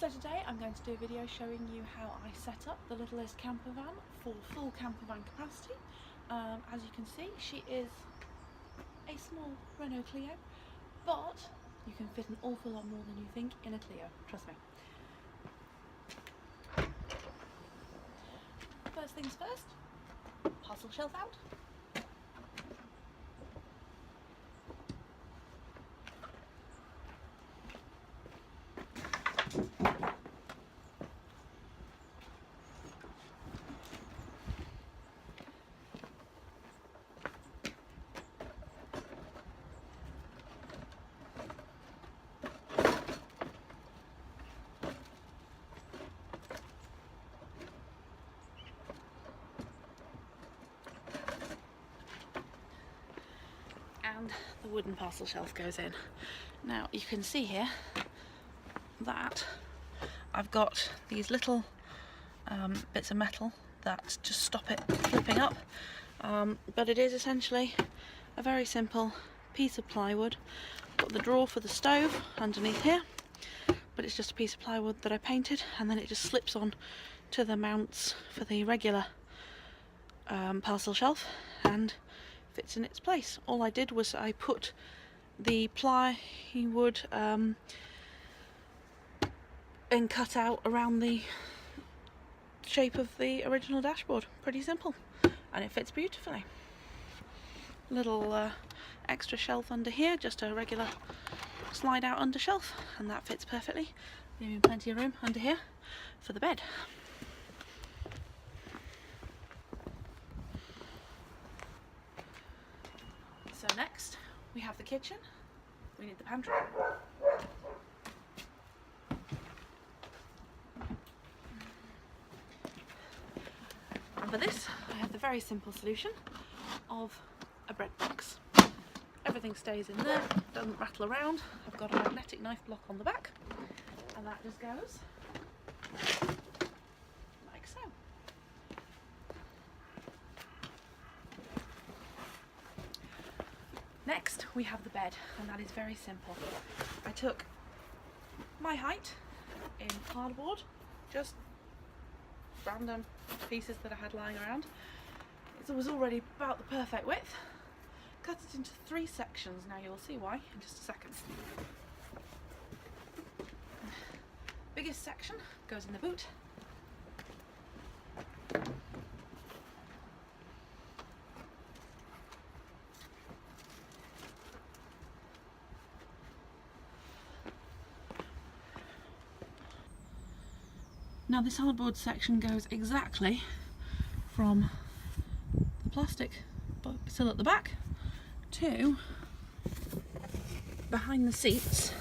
So today I'm going to do a video showing you how I set up the Littlest campervan for full campervan capacity. As you can see, she is a small Renault Clio, but you can fit an awful lot more than you think in a Clio, trust me. First things first, parcel shelf out. And the wooden parcel shelf goes in. Now you can see here that I've got these little bits of metal that just stop it flipping up, but it is essentially a very simple piece of plywood. Got the drawer for the stove underneath here, but it's just a piece of plywood that I painted, and then it just slips on to the mounts for the regular parcel shelf and fits in its place. All I did was I put the plywood and cut out around the shape of the original dashboard. Pretty simple, and it fits beautifully. Little extra shelf under here, just a regular slide out under shelf, and that fits perfectly, leaving plenty of room under here for the bed. So next we have the kitchen, we need the pantry. And for this I have the very simple solution of a bread box. Everything stays in there, doesn't rattle around. I've got a magnetic knife block on the back, and that just goes like so. Next we have the bed, and that is very simple. I took my height in cardboard, just random pieces that I had lying around. It was already about the perfect width. Cut it into 3 sections. Now you'll see why in just a second. Biggest section goes in the boot. Now this hardboard section goes exactly from the plastic sill at the back to behind the seats.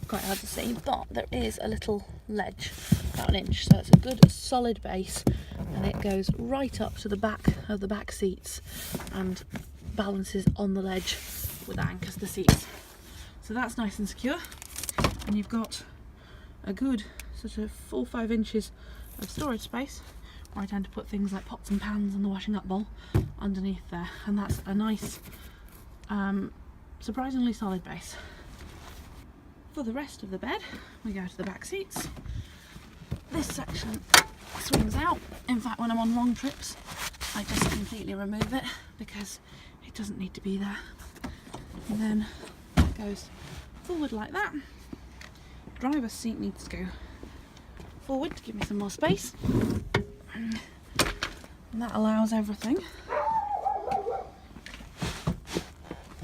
Quite hard to see, but there is a little ledge, about 1 inch, so it's a good solid base, and it goes right up to the back of the back seats and balances on the ledge with anchors the seats. So that's nice and secure, and you've got a good sort of 4 or 5 inches of storage space, where I tend to put things like pots and pans and the washing up bowl underneath there, and that's a nice surprisingly solid base. For the rest of the bed we go to the back seats. This section swings out. In fact, when I'm on long trips I just completely remove it because it doesn't need to be there, and then it goes forward like that. Driver's seat needs to go forward to give me some more space, and that allows everything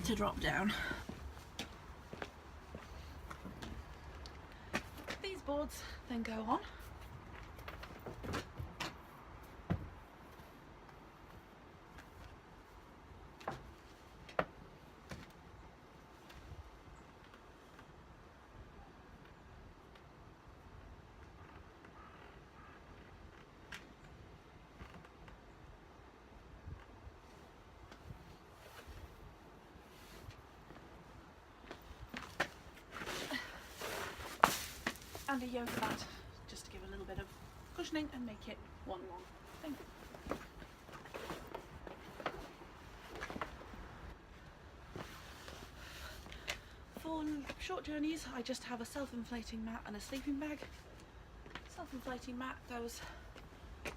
to drop down. These boards then go on. And a yoga mat, just to give a little bit of cushioning and make it one long thing. For short journeys I just have a self-inflating mat and a sleeping bag, self-inflating mat goes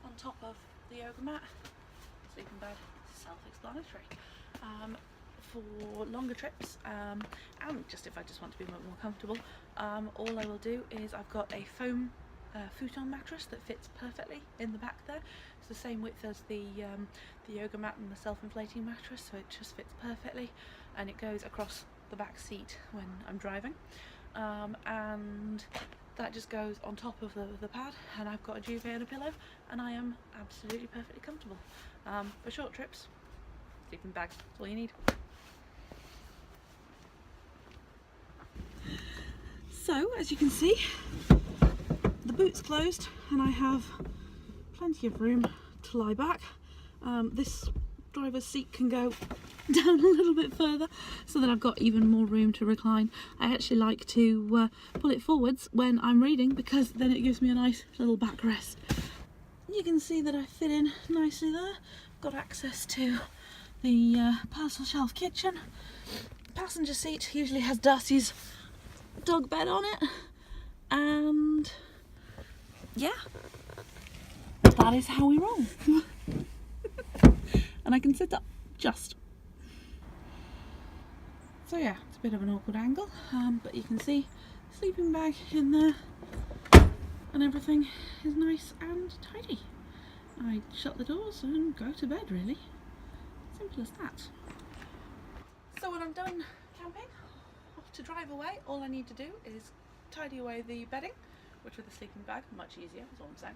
on top of the yoga mat. Sleeping bag, self-explanatory. For longer trips, and just if I just want to be a bit more comfortable, all I will do is I've got a foam futon mattress that fits perfectly in the back there. It's the same width as the yoga mat and the self-inflating mattress, so it just fits perfectly, and it goes across the back seat when I'm driving, and that just goes on top of the pad, and I've got a duvet and a pillow, and I am absolutely perfectly comfortable. For short trips, sleeping bags, that's all you need. So, as you can see, the boot's closed and I have plenty of room to lie back. This driver's seat can go down a little bit further so that I've got even more room to recline. I actually like to pull it forwards when I'm reading, because then it gives me a nice little backrest. You can see that I fit in nicely there. Got access to the parcel shelf kitchen. Passenger seat usually has Darcy's dog bed on it, and yeah, that is how we roll. And I can sit up just. So yeah, it's a bit of an awkward angle, but you can see sleeping bag in there and everything is nice and tidy. I shut the doors and go to bed, really. Simple as that. So when I'm done camping, off to drive away, all I need to do is tidy away the bedding, which with a sleeping bag, much easier, is all I'm saying.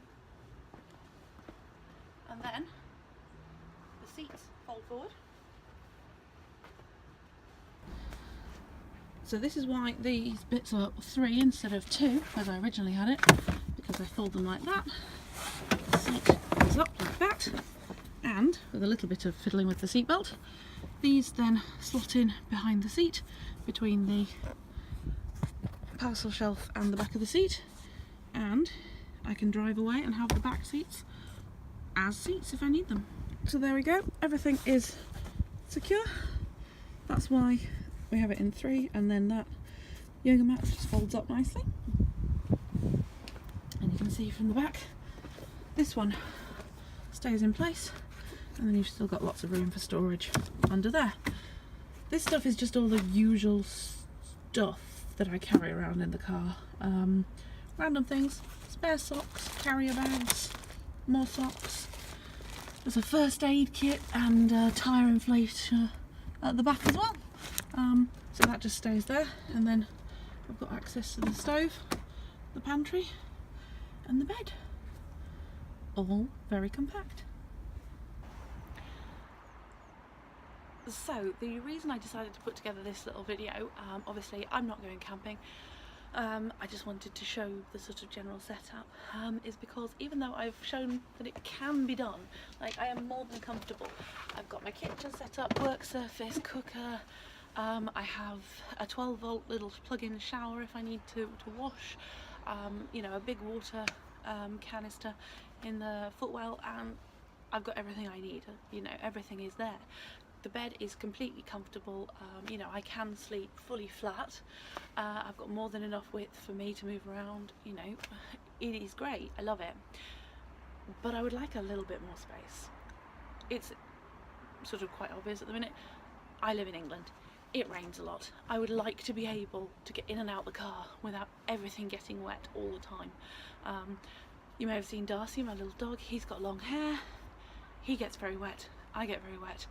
And then the seats fold forward. So this is why these bits are 3 instead of 2, as I originally had it, because I fold them like that. The seat goes up like that, and with a little bit of fiddling with the seat belt, these then slot in behind the seat, between the parcel shelf and the back of the seat, and I can drive away and have the back seats as seats if I need them. So there we go, everything is secure. That's why we have it in 3, and then that yoga mat just folds up nicely. And you can see from the back, this one stays in place, and then you've still got lots of room for storage under there. This stuff is just all the usual stuff that I carry around in the car. Random things, spare socks, carrier bags, more socks. There's a first aid kit and a tyre inflator at the back as well. So that just stays there, and then I've got access to the stove, the pantry and the bed. All very compact. So the reason I decided to put together this little video, obviously I'm not going camping, I just wanted to show the sort of general setup, is because even though I've shown that it can be done, like I am more than comfortable. I've got my kitchen set up, work surface, cooker, I have a 12-volt little plug-in shower if I need to wash, you know, a big water canister in the footwell, and I've got everything I need, you know, everything is there. The bed is completely comfortable, you know, I can sleep fully flat, I've got more than enough width for me to move around, you know, it is great, I love it, but I would like a little bit more space. It's sort of quite obvious at the minute, I live in England, it rains a lot. I would like to be able to get in and out the car without everything getting wet all the time. You may have seen Darcy, my little dog, he's got long hair, he gets very wet, I get very wet,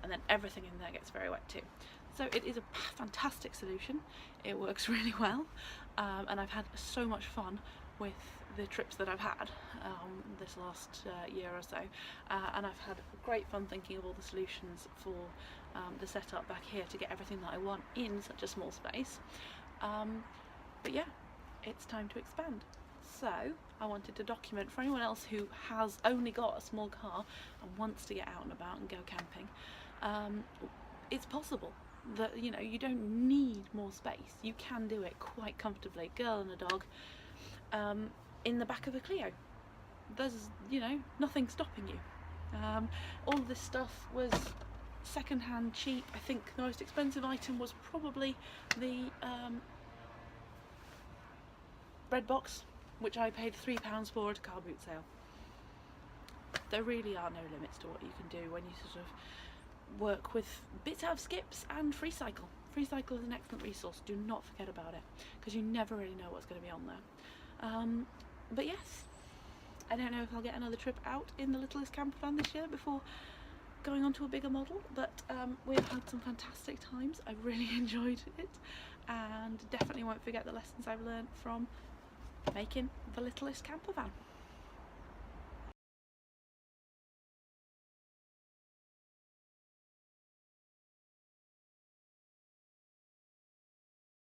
and then everything in there gets very wet too. So it is a fantastic solution, it works really well, and I've had so much fun with the trips that I've had this last year or so, and I've had great fun thinking of all the solutions for the setup back here to get everything that I want in such a small space. But yeah, it's time to expand. So I wanted to document for anyone else who has only got a small car and wants to get out and about and go camping, it's possible that, you know, you don't need more space, you can do it quite comfortably, girl and a dog, in the back of a Clio. There's, you know, nothing stopping you. All this stuff was second-hand, cheap. I think the most expensive item was probably the bread box which I paid £3 for at a car boot sale. There really are no limits to what you can do when you sort of work with bits out of skips and Free Cycle. Free Cycle is an excellent resource, do not forget about it, because you never really know what's going to be on there. But yes, I don't know if I'll get another trip out in the Littlest campervan this year before going on to a bigger model, but we've had some fantastic times. I really enjoyed it, and definitely won't forget the lessons I've learned from making the Littlest campervan.